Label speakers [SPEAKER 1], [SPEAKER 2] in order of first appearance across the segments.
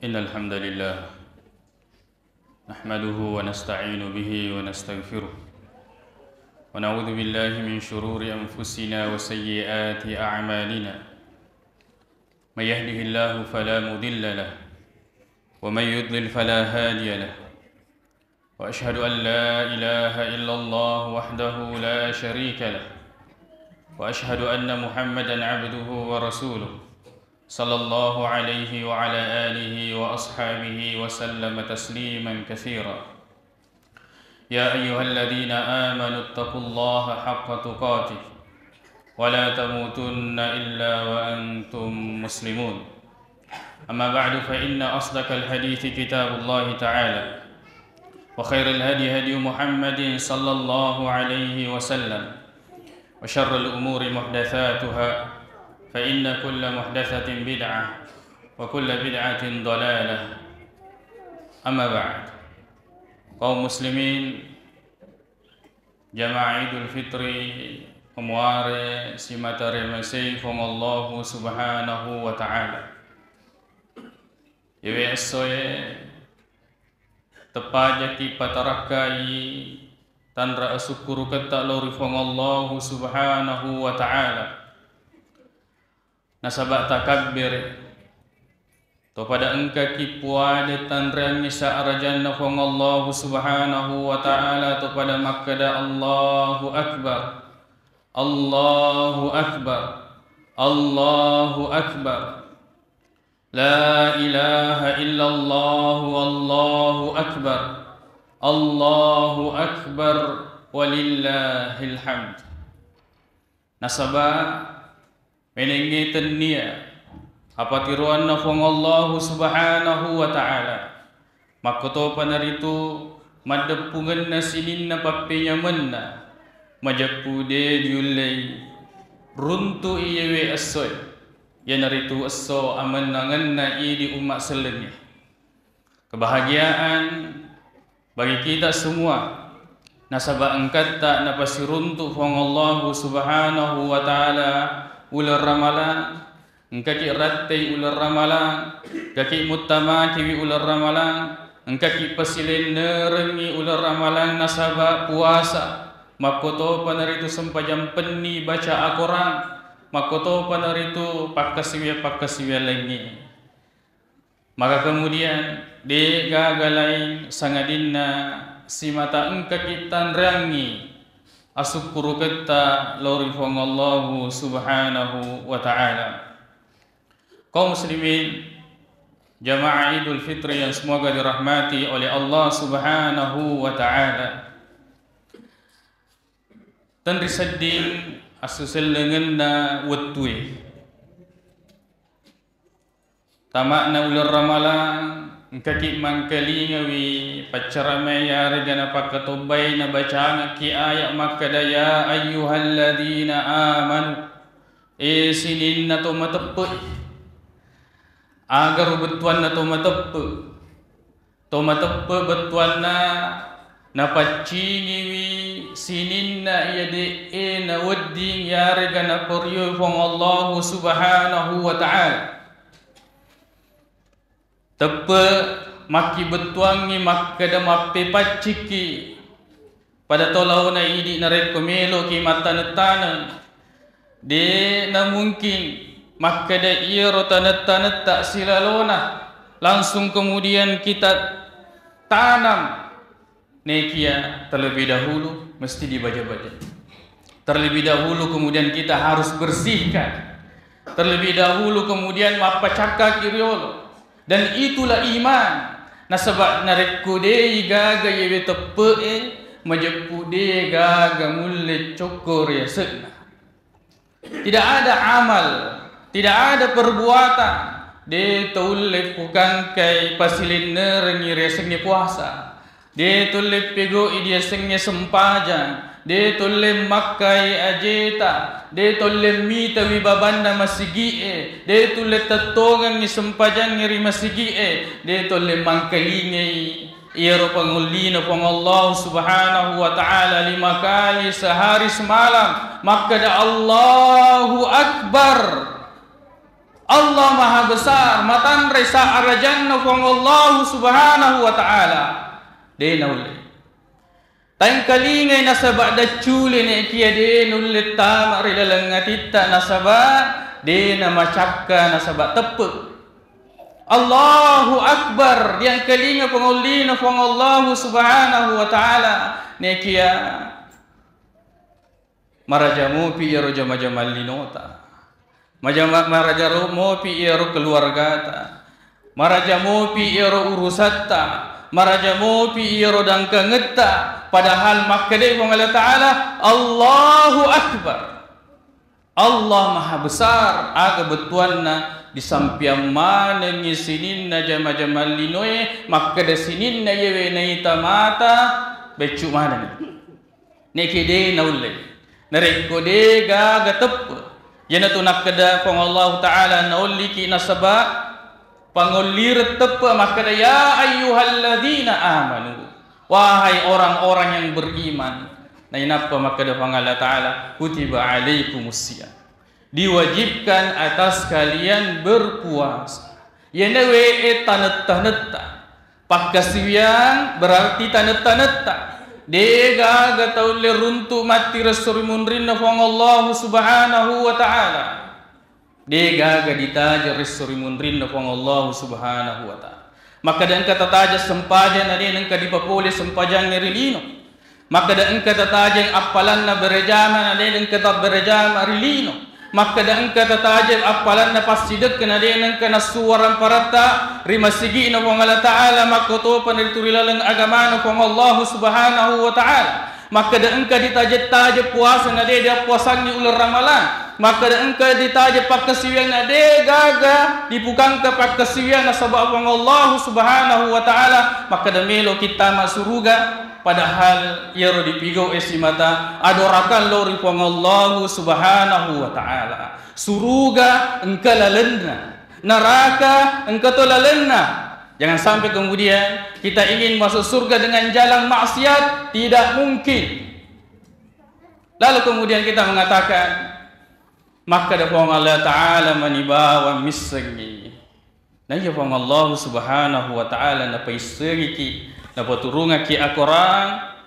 [SPEAKER 1] إن الحمد لله نحمده ونستعين به ونستغفره ونعوذ بالله من شرور أنفسنا وسيئات أعمالنا من يهده الله فلا مضل له ومن يضلل فلا هادي له وأشهد أن لا إله إلا الله وحده لا شريك له وأشهد أن محمدا عبده ورسوله صلى الله عليه وعلى آله وأصحابه وسلم تسليما كثيرا يا أيها الذين آمنوا اتقوا الله حق تقاته ولا تموتن إلا وأنتم مسلمون أما بعد فإن أصدق الحديث كتاب الله تعالى وخير الهدي هدي محمد صلى الله عليه وسلم وشر الأمور محدثاتها فإن كل محدثة بدعة وكل بدعة ضلالة أما بعد kaum muslimin jamaah Idul Fitri pemuare simatare masih Allah subhanahu wa ta'ala yewe soye tepaja ki patarakai tanra syukur kata lori Allah subhanahu wa ta'ala nasabak takabbir to pada engka ki puade tanra misa arajanna fong Allah subhanahu wa ta'ala to pada makada Allahu akbar Allahu akbar Allahu akbar la ilaha illallah wallahu akbar Allahu akbar walillahil hamd nasabak menengi tenia apa tiruan nafong Allah subhanahu wa ta'ala makoto panaritu madepungan nasinin na papenya menna majapude julai runtu iyewe asoy yanaritu aso amanangan na di umat selenya kebahagiaan bagi kita semua nasabah angkat tak napasi runtu fong Allah subhanahu wa ta'ala ular ramalan engkaki rattai ular ramalan kaki mutama kiwi ular ramalan engkaki pasilin nerengi ular ramalan nasabah puasa makoto panaritu sempajam penni baca Al-Quran makoto panaritu pakasiwia lagi maka kemudian de gagalain sangadinna si mata engkaki tanrangi asukuru kata lori fong Allah subhanahu wa ta'ala kaum muslimin jamaah Idul Fitri yang semoga dirahmati oleh Allah subhanahu wa ta'ala dan risadding asuselengan na wetui tamakna ular ramalan engkaki mangkali ngawi pacaramay yari gana pakatubay na bacaan ki ayat makada ya ayyuhalladhina amanu sinin na to matappo agar betuan na to matappo betuan na napaciniwi sinin na iyade na wadding yari gana poryo fong Allah subhanahu wa ta'ala tepe maki betuangi makada mappe paciki pada tolau na idi na rekomelo ki mata-netana de na mungkin makada iya rota-neta tak silalona langsung kemudian kita tanam nekia terlebih dahulu mesti dibaca-baca terlebih dahulu kemudian kita harus bersihkan terlebih dahulu kemudian mapacaka kiriolo dan itulah iman nasabak narekudei gaga yewe tepe majepude gaga mulle cokor ya sekna tidak ada amal tidak ada perbuatan de tulle bukan kai pasilin nerengi resengnya puasa de tulle pego idia sengnya sempajan de tolle makai ajeta de tolle mita wibabanda masigi de tolle tatongan ni sempajan ngiri masigi de tolle mangkalingi iyaro pangulina pang Allah subhanahu wa ta'ala 5 kali sehari semalam maka da Allahu akbar Allah maha besar, matan resa arajanna fong Allah subhanahu wa ta'ala. Dena ulle. Tang kalingay nasaba da chuli ne kia dena ulle tama rilalangatitta nasaba dena macakka nasaba tepe. Allahu Akbar yang kalinga pangulina fong Allah subhanahu wa ta'ala ne kia marajamu pi ero jama-jamal linota. Marajamu pi ero keluargata. Marajamu pi ero urusatta. Marajamu pi ero dangkangetta. Padahal makkade fong Allah ta'ala Allahu Akbar. Allah maha besar aga betuanna di sampiang mana ngisinin na jama-jamal linoe makkade sinin na yewe na itamata becu mana ne kede naulle nareko de ga gatep yana tu nakada fong Allah ta'ala naulli ki nasaba pangolir tepp makkade ya ayyuhalladzina amanu wahai orang-orang yang beriman. Nah inapa makkade fong Allah ta'ala kutiba alaikumusiyam diwajibkan atas kalian berpuasa. Yana we tanetta pakkasiwian berarti tanetta. Dega gataule runtu mati rasul munrinna fong Allah subhanahu wa ta'ala. Dega gaditaja rasul munrinna fong Allah subhanahu wa ta'ala. Maka dan kata taja sempajan ade nang kadipapole sempajang rilino. Maka dan kata taja apalan na berejama ade nang kata berejama rilino. Maka dan kata taja apalan na pasidek kana ade nang kana suwaran parata rimasigi na fong Allah ta'ala makoto panriturilalang agama na fong Allah subhanahu wa ta'ala. Maka dan ditaja puasa na ade dia puasan ni ular ramalan. Maka dan ditaja pakkasiwian na ade gaga dipukang ka pakkasiwian na sabab fong Allah subhanahu wa ta'ala. Maka dan melo kita masuruga padahal yaro dipigo esimata adorakan lori fong Allah subhanahu wa ta'ala. Suruga engka lalenna, neraka engka to lalenna. Jangan sampai kemudian kita ingin masuk surga dengan jalan maksiat, tidak mungkin. Lalu kemudian kita mengatakan maka da fong Allah ta'ala manibawa misagi. Na ya fong Allah subhanahu wa ta'ala na paisagi ki na paturunga ki akorang.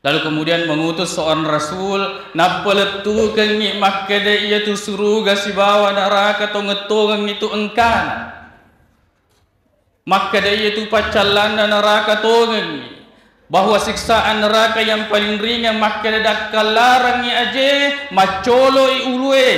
[SPEAKER 1] Lalu kemudian mengutus seorang rasul na paletukan ni maka da iya tu suruga si bawa neraka to ngetongan itu engkana. Maka dia itu pacalan neraka tongan bahwa siksaan neraka yang paling ringan maka dia kalarang ni aje macolo ulue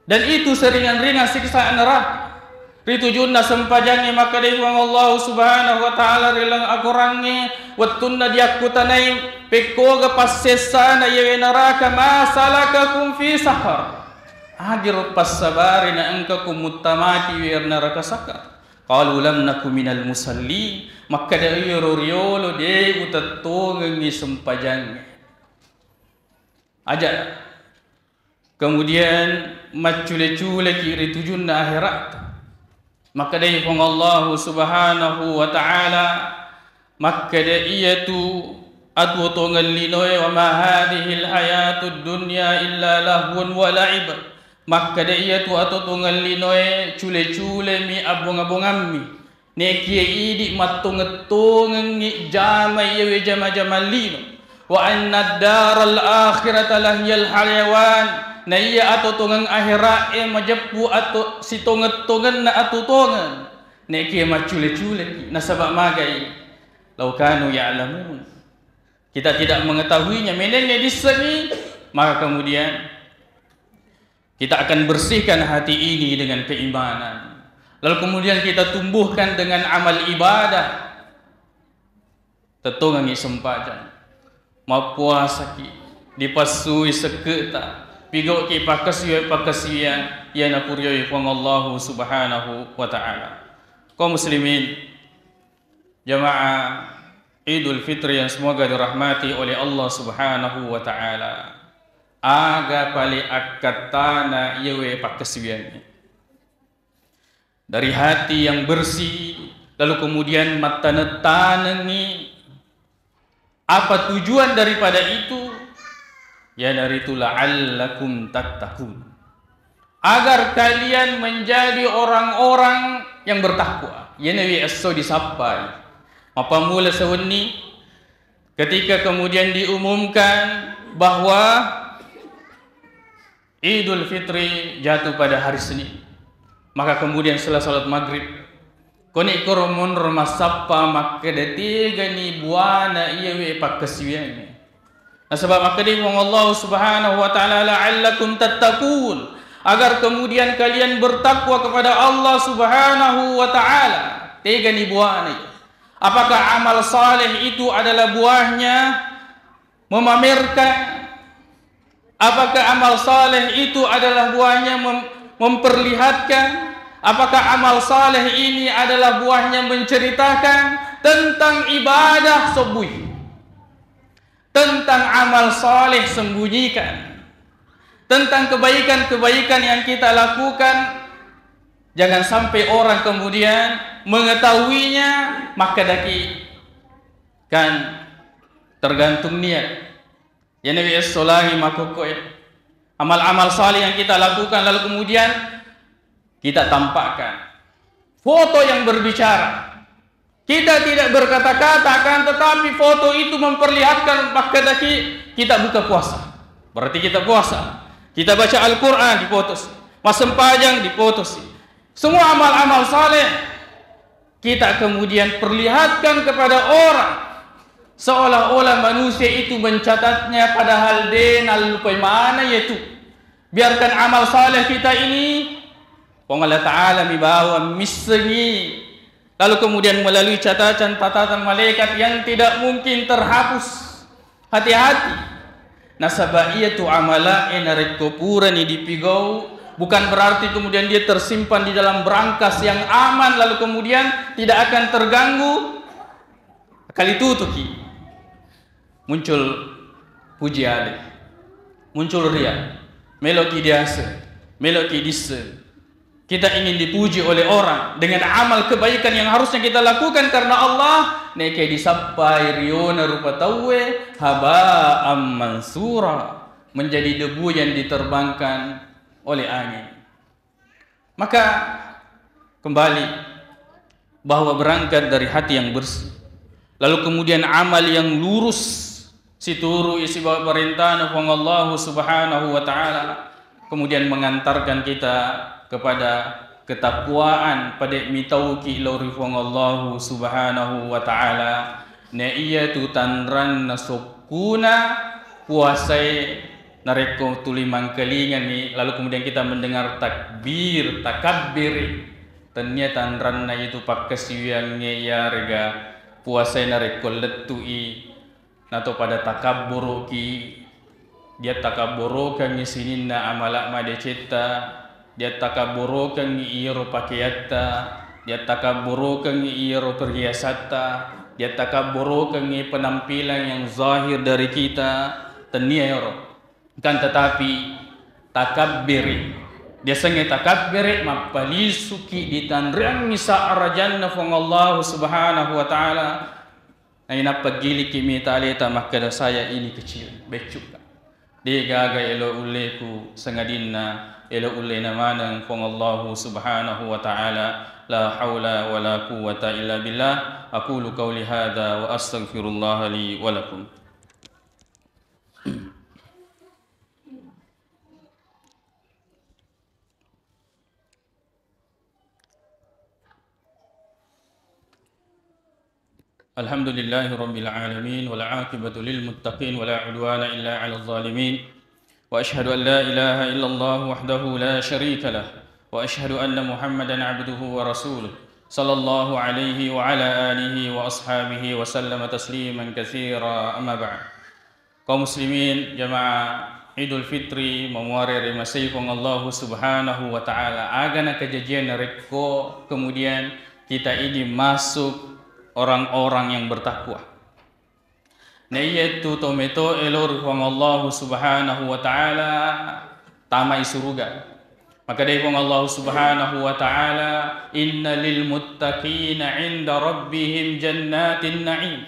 [SPEAKER 1] dan itu seringan-ringan siksaan neraka ritujunna sempajangnya maka dia Allah subhanahu wa ta'ala rilang akorangnya wattunna diakutanay pekoga passesana yewe neraka masalakakum fi saqar agir passabari na angkakum mutamati wir neraka sakar. Qalu lam nakum minal musallin maka dari riolo de utatongi sempajang aja kemudian macule-cule kiri tujunna akhirat maka dari fong Allah subhanahu wa ta'ala maka dari itu atu tongan linoe wa ma hadhil hayatud dunya illa lahwun wa la'ib. Maka dia tu atau tunggal linoe cule-cule mi abong-abongammi nekie idi matungetungen ni jamai yewe jama-jama lino wa anna daral akhirata lahiyal hayawan na iya atau tungang akhirat majepu atau si tunget-tungen na atau tungan nekie macule-cule nasabak magai laukanu ya'lamun kita tidak mengetahuinya menennya di sini maka kemudian kita akan bersihkan hati ini dengan keimanan. Lalu kemudian kita tumbuhkan dengan amal ibadah. Tetongangi sempajan. Mapuasa ki dipasui seketa. Pigo ki pakasiya ya napuriyo fong Allah subhanahu wa ta'ala. Kaum muslimin jamaah Idul Fitri yang semoga dirahmati oleh Allah subhanahu wa ta'ala. Aga pali akatana yewe pakkasiwiannya dari hati yang bersih lalu kemudian mata netanengi apa tujuan daripada itu ya dari itu la'allakum tattaqun agar kalian menjadi orang-orang yang bertakwa. Ya Nabi As-So disapai. Apa mula sewenni ketika kemudian diumumkan bahwa Idul Fitri jatuh pada hari Senin, maka kemudian setelah salat maghrib koni koromon masapa maka detiga ni buana iya we pakasiyan. Nah sebab maka di Allah Subhanahu wa taala la'allakum tattaqun, agar kemudian kalian bertakwa kepada Allah Subhanahu wa taala. Tiga ni buana. Apakah amal saleh itu adalah buahnya memamerkan? Apakah amal saleh itu adalah buahnya memperlihatkan? Apakah amal saleh ini adalah buahnya menceritakan tentang ibadah sebuih, tentang amal saleh sembunyikan, tentang kebaikan-kebaikan yang kita lakukan? Jangan sampai orang kemudian mengetahuinya, maka daki kan tergantung niat. Ya Nabi As-Solahi makukoi amal-amal saleh yang kita lakukan lalu kemudian kita tampakkan foto yang berbicara. Kita tidak berkata-kata kan, tetapi foto itu memperlihatkan, maka kita buka puasa. Berarti kita puasa. Kita baca Al-Quran dipotos, masem pajang dipotos. Semua amal-amal saleh kita kemudian perlihatkan kepada orang, seolah-olah manusia itu mencatatnya, padahal denal lupai mana yaitu. Biarkan amal saleh kita ini Allah Ta'ala mibawa misri, lalu kemudian melalui catatan malaikat yang tidak mungkin terhapus. Hati-hati. Nasaba'iyatu amala enarik kupuran dipigau, bukan berarti kemudian dia tersimpan di dalam berangkas yang aman lalu kemudian tidak akan terganggu. Kali tutuki muncul puji alih, muncul ria, meloki diasa, meloki disse. Kita ingin dipuji oleh orang dengan amal kebaikan yang harusnya kita lakukan karena Allah. Neke disapai riona rupa tawe haba mansura, menjadi debu yang diterbangkan oleh angin. Maka kembali bahwa berangkat dari hati yang bersih, lalu kemudian amal yang lurus, situru isi bawa perintah Allah Subhanahu wa taala, kemudian mengantarkan kita kepada ketakwaan pada mitauki ilauri Allah Subhanahu wa taala. Na iya tu tanran nasukuna puasai nareko tulimang kelingan ni, lalu kemudian kita mendengar takbir takabbir, ternyata tanran na itu pakasiwangnya ya rega puasai nareko letui nato pada takabburuki, dia takabburukan ni sininna amalak madeceta, dia takabburukan ni iro pakaiatta, dia takabburukan ni iro perhiasata, dia takabburukan ni penampilan yang zahir dari kita, teniero kan. Tetapi takabbiri dia sangat takabbiri mapalisuki ditanrang misa arajanna fong Allah Subhanahu wa taala. Ay napagili kimi talita makada saya ini kecil becuk dia gaga elo uleku sangadinna elo ule namanang fong Allah Subhanahu wa taala. La haula wala quwwata illa billah. Aqulu qawli hadza wa astaghfirullah li wa lakum. Alhamdulillahi rabbil alamin wal aqibatu lil muttaqin wala udwana illa 'alal zalimin. Wa asyhadu an la ilaha illallah wahdahu la syarika lah. Wa asyhadu anna Muhammadan 'abduhu wa rasuluh. Sallallahu alaihi wa ala alihi wa ashabihi wa sallama tasliman katsira. Amma ba'd. Kaum muslimin jamaah Idul Fitri memuari masayfong Allah Subhanahu wa taala. Agana kejadian rekko kemudian kita ini masuk orang-orang yang bertakwa. Na yaitu tometo elor fong Allah Subhanahu wa taala tamai surga. Maka dari fong Allah Subhanahu wa taala, inna lil muttaqina 'inda rabbihim jannatin na'im.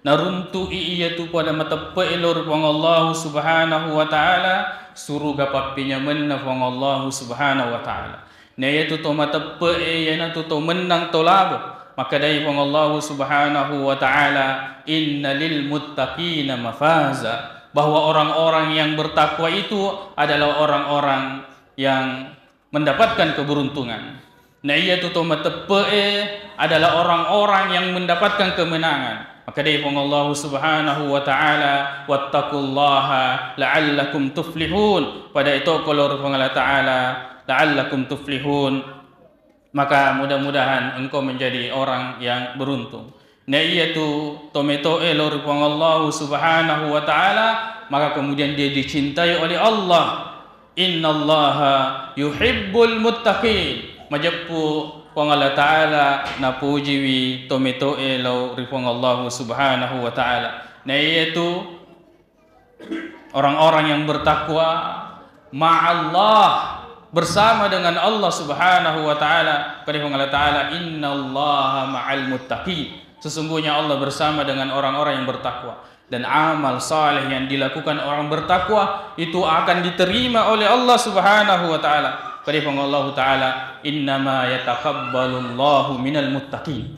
[SPEAKER 1] naruntu iya tu pada mata pelor pang Allah subhanahu wa ta'ala suruh gapapinya menna pang Allah subhanahu wa ta'ala na iya tu to mata pe yana tu to menang to labo maka dai pang Allah subhanahu wa ta'ala inna lil muttaqina mafaza bahwa orang-orang yang bertakwa itu adalah orang-orang yang mendapatkan keberuntungan. Nah ia tu adalah orang-orang yang mendapatkan kemenangan. Maka dari Allah subhanahu wa ta'ala wattaqullaha la'allakum tuflihun. Pada itu kalau Allah ta'ala la'allakum tuflihun, maka mudah-mudahan engkau menjadi orang yang beruntung. Nah ia tu tometo elor Allah subhanahu wa ta'ala, maka kemudian dia dicintai oleh Allah. Innallaha yuhibbul muttaqin. Majapu pang Allah Ta'ala na pujiwi tometo elo ripong Allah subhanahu wa ta'ala. Na yaitu orang-orang yang bertakwa ma'allah, bersama dengan Allah subhanahu wa ta'ala. Kata Allah Ta'ala innallaha ma'al muttaqin. Sesungguhnya Allah bersama dengan orang-orang yang bertakwa. Dan amal saleh yang dilakukan orang bertakwa itu akan diterima oleh Allah subhanahu wa ta'ala. Kata Allah Ta'ala innama yataqabbalullahu minal muttaqin.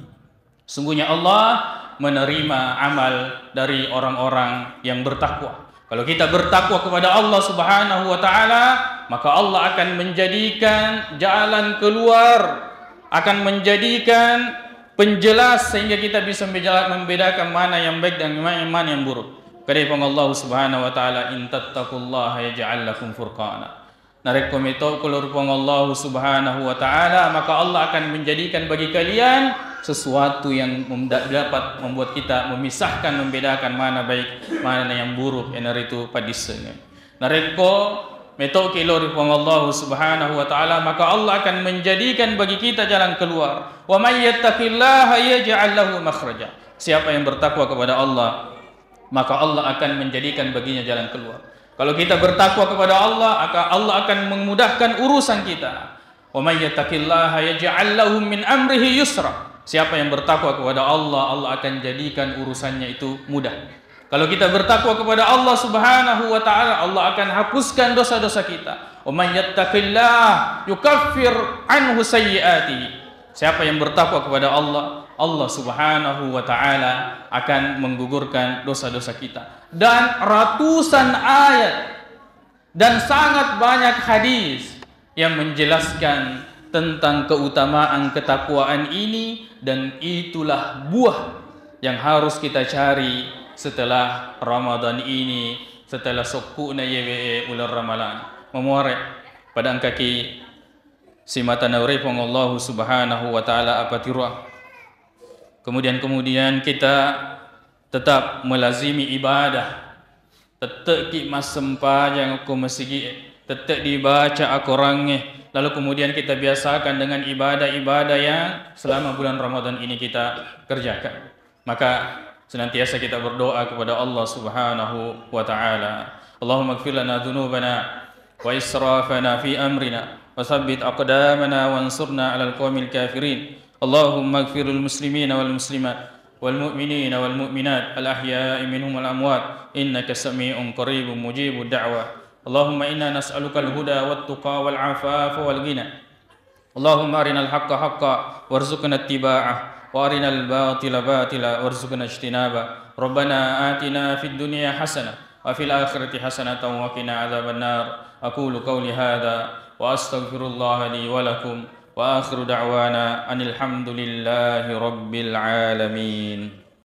[SPEAKER 1] Sungguhnya Allah menerima amal dari orang-orang yang bertakwa. Kalau kita bertakwa kepada Allah subhanahu wa ta'ala, maka Allah akan menjadikan jalan keluar, akan menjadikan penjelas sehingga kita bisa membedakan mana yang baik dan mana yang buruk. Kata Allah subhanahu wa ta'ala in tattaqullaha yaj'al lakum furqana. Narekom itu kalau Allah subhanahu wa ta'ala, maka Allah akan menjadikan bagi kalian sesuatu yang dapat membuat kita memisahkan, membedakan mana baik, mana yang buruk. Enar itu padisnya. Nareko meto kilor Allah subhanahu wa ta'ala, maka Allah akan menjadikan bagi kita jalan keluar. Wa may yattaqillaha yaj'al lahu makhraja. Siapa yang bertakwa kepada Allah, maka Allah akan menjadikan baginya jalan keluar. Kalau kita bertakwa kepada Allah, Allah akan memudahkan urusan kita. Wa may yattaqillaha yaj'al lahu min amrihi yusra. Siapa yang bertakwa kepada Allah, Allah akan jadikan urusannya itu mudah. Kalau kita bertakwa kepada Allah subhanahu wa ta'ala, Allah akan hapuskan dosa-dosa kita. Wa may yattaqillah yukaffir anhu sayyi'atihi. Siapa yang bertakwa kepada Allah, Allah subhanahu wa ta'ala akan menggugurkan dosa-dosa kita. Dan ratusan ayat dan sangat banyak hadis yang menjelaskan tentang keutamaan ketakwaan ini, dan itulah buah yang harus kita cari setelah Ramadan ini, setelah sokuna yewe ular ramalan. Memuare pada kaki si mata nauripong Allah subhanahu wa ta'ala apatirwa. Kemudian kita tetap melazimi ibadah. Tetap ki masempa yang aku masigi, tetap dibaca Al-Qurannya. Lalu kemudian kita biasakan dengan ibadah-ibadah yang selama bulan Ramadan ini kita kerjakan. Maka senantiasa kita berdoa kepada Allah subhanahu wa ta'ala. Allahumma ighfir lana dhunubana wa israfana fi amrina wa thabbit aqdamana wa ansurna ala al-qawmil kafirin. Allahumma ighfir lil muslimina wal muslimat wal mu'minina wal mu'minat al ahya'i minhum wal amwat innaka sami'un qaribun mujibud da'wah. Allahumma inna nas'aluka al-huda wat tuqa wal afafa wal ghina. Allahumma arinal haqqa haqqa warzuqna ittiba'ah wa arinal batila batila warzuqna ijtinaba. Rabbana atina fid dunya hasanah wa fil akhirati hasanatan wa qina adzaban nar. Aqulu qawli hadza wa astaghfirullah li wa lakum wa akhiru da'wana anil hamdulillahi rabbil alamin.